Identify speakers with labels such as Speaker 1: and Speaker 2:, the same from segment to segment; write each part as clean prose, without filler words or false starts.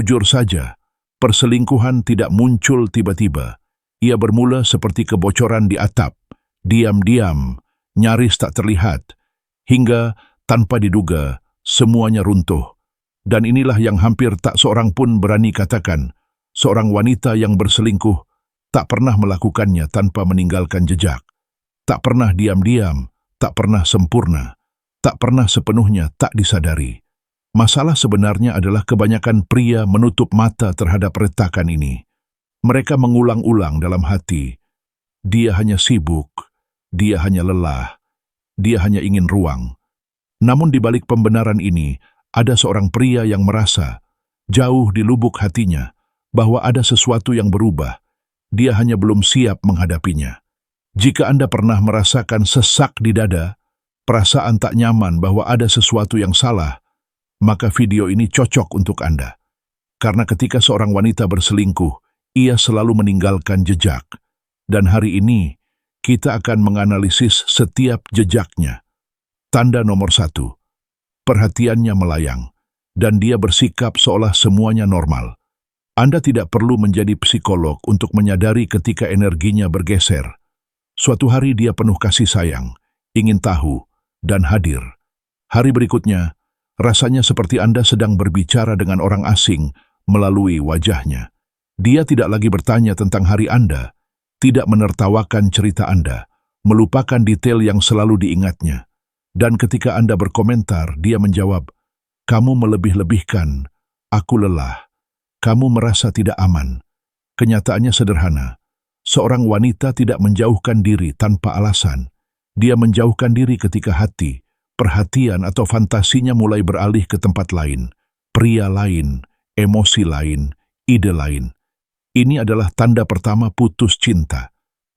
Speaker 1: Jujur saja, perselingkuhan tidak muncul tiba-tiba. Ia bermula seperti kebocoran di atap, diam-diam, nyaris tak terlihat, hingga tanpa diduga semuanya runtuh. Dan inilah yang hampir tak seorang pun berani katakan, seorang wanita yang berselingkuh tak pernah melakukannya tanpa meninggalkan jejak. Tak pernah diam-diam, tak pernah sempurna, tak pernah sepenuhnya tak disadari. Masalah sebenarnya adalah kebanyakan pria menutup mata terhadap retakan ini. Mereka mengulang-ulang dalam hati, dia hanya sibuk, dia hanya lelah, dia hanya ingin ruang. Namun di balik pembenaran ini, ada seorang pria yang merasa, jauh di lubuk hatinya, bahwa ada sesuatu yang berubah. Dia hanya belum siap menghadapinya. Jika Anda pernah merasakan sesak di dada, perasaan tak nyaman bahwa ada sesuatu yang salah, maka video ini cocok untuk Anda. Karena ketika seorang wanita berselingkuh, ia selalu meninggalkan jejak. Dan hari ini, kita akan menganalisis setiap jejaknya. Tanda nomor 1. Perhatiannya melayang, dan dia bersikap seolah semuanya normal. Anda tidak perlu menjadi psikolog untuk menyadari ketika energinya bergeser. Suatu hari dia penuh kasih sayang, ingin tahu, dan hadir. Hari berikutnya, rasanya seperti Anda sedang berbicara dengan orang asing melalui wajahnya. Dia tidak lagi bertanya tentang hari Anda, tidak menertawakan cerita Anda, melupakan detail yang selalu diingatnya. Dan ketika Anda berkomentar, dia menjawab, "Kamu melebih-lebihkan, aku lelah, kamu merasa tidak aman." Kenyataannya sederhana, seorang wanita tidak menjauhkan diri tanpa alasan. Dia menjauhkan diri ketika hati, perhatian atau fantasinya mulai beralih ke tempat lain, pria lain, emosi lain, ide lain. Ini adalah tanda pertama putus cinta.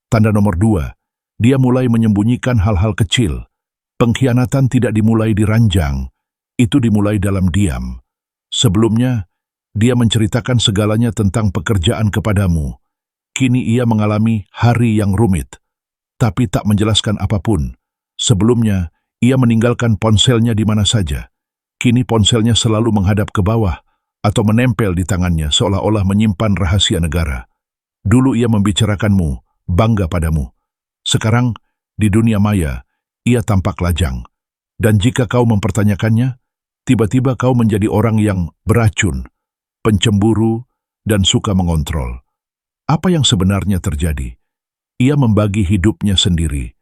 Speaker 1: Tanda nomor 2, dia mulai menyembunyikan hal-hal kecil. Pengkhianatan tidak dimulai di ranjang, itu dimulai dalam diam. Sebelumnya, dia menceritakan segalanya tentang pekerjaan kepadamu. Kini ia mengalami hari yang rumit, tapi tak menjelaskan apapun. Sebelumnya, ia meninggalkan ponselnya di mana saja. Kini ponselnya selalu menghadap ke bawah atau menempel di tangannya seolah-olah menyimpan rahasia negara. Dulu ia membicarakanmu, bangga padamu. Sekarang, di dunia maya, ia tampak lajang. Dan jika kau mempertanyakannya, tiba-tiba kau menjadi orang yang beracun, pencemburu, dan suka mengontrol. Apa yang sebenarnya terjadi? Ia membagi hidupnya sendiri,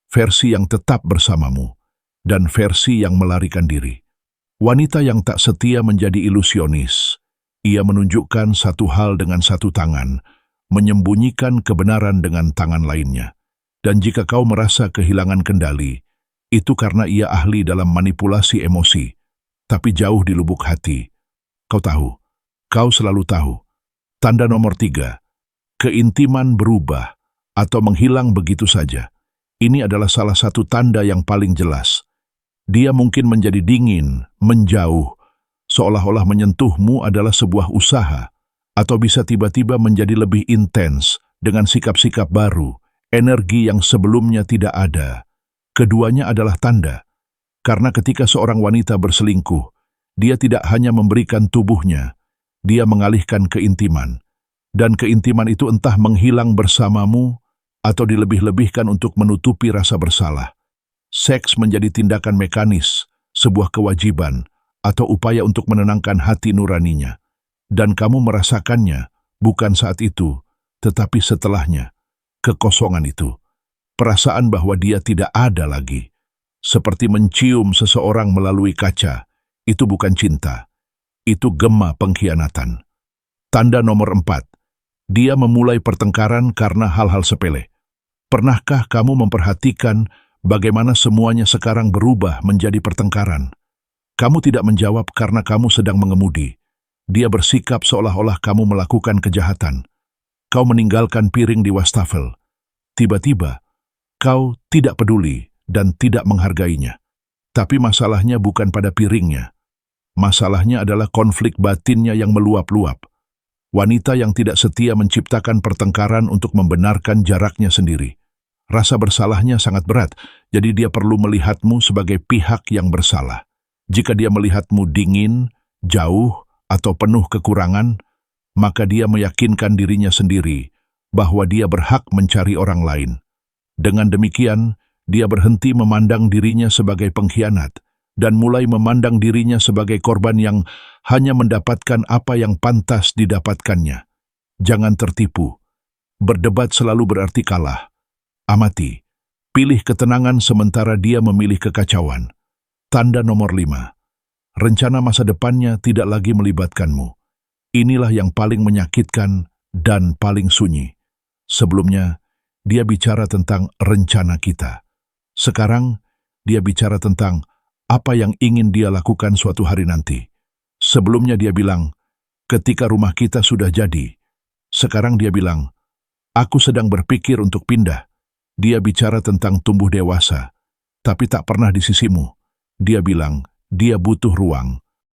Speaker 1: versi yang tetap bersamamu, dan versi yang melarikan diri. Wanita yang tak setia menjadi ilusionis. Ia menunjukkan satu hal dengan satu tangan, menyembunyikan kebenaran dengan tangan lainnya. Dan jika kau merasa kehilangan kendali, itu karena ia ahli dalam manipulasi emosi, tapi jauh di lubuk hati. Kau tahu, kau selalu tahu. Tanda nomor 3, keintiman berubah atau menghilang begitu saja. Ini adalah salah satu tanda yang paling jelas. Dia mungkin menjadi dingin, menjauh, seolah-olah menyentuhmu adalah sebuah usaha, atau bisa tiba-tiba menjadi lebih intens dengan sikap-sikap baru, energi yang sebelumnya tidak ada. Keduanya adalah tanda, karena ketika seorang wanita berselingkuh, dia tidak hanya memberikan tubuhnya, dia mengalihkan keintiman. Dan keintiman itu entah menghilang bersamamu, atau dilebih-lebihkan untuk menutupi rasa bersalah. Seks menjadi tindakan mekanis, sebuah kewajiban, atau upaya untuk menenangkan hati nuraninya. Dan kamu merasakannya, bukan saat itu, tetapi setelahnya. Kekosongan itu, perasaan bahwa dia tidak ada lagi. Seperti mencium seseorang melalui kaca, itu bukan cinta. Itu gema pengkhianatan. Tanda nomor 4, dia memulai pertengkaran karena hal-hal sepele. Pernahkah kamu memperhatikan bagaimana semuanya sekarang berubah menjadi pertengkaran? Kamu tidak menjawab karena kamu sedang mengemudi. Dia bersikap seolah-olah kamu melakukan kejahatan. Kau meninggalkan piring di wastafel. Tiba-tiba, kau tidak peduli dan tidak menghargainya. Tapi masalahnya bukan pada piringnya. Masalahnya adalah konflik batinnya yang meluap-luap. Wanita yang tidak setia menciptakan pertengkaran untuk membenarkan jaraknya sendiri. Rasa bersalahnya sangat berat, jadi dia perlu melihatmu sebagai pihak yang bersalah. Jika dia melihatmu dingin, jauh, atau penuh kekurangan, maka dia meyakinkan dirinya sendiri bahwa dia berhak mencari orang lain. Dengan demikian, dia berhenti memandang dirinya sebagai pengkhianat dan mulai memandang dirinya sebagai korban yang hanya mendapatkan apa yang pantas didapatkannya. Jangan tertipu. Berdebat selalu berarti kalah. Amati. Pilih ketenangan sementara dia memilih kekacauan. Tanda nomor 5. Rencana masa depannya tidak lagi melibatkanmu. Inilah yang paling menyakitkan dan paling sunyi. Sebelumnya, dia bicara tentang rencana kita. Sekarang, dia bicara tentang apa yang ingin dia lakukan suatu hari nanti. Sebelumnya dia bilang, ketika rumah kita sudah jadi. Sekarang dia bilang, aku sedang berpikir untuk pindah. Dia bicara tentang tumbuh dewasa, tapi tak pernah di sisimu. Dia bilang, dia butuh ruang.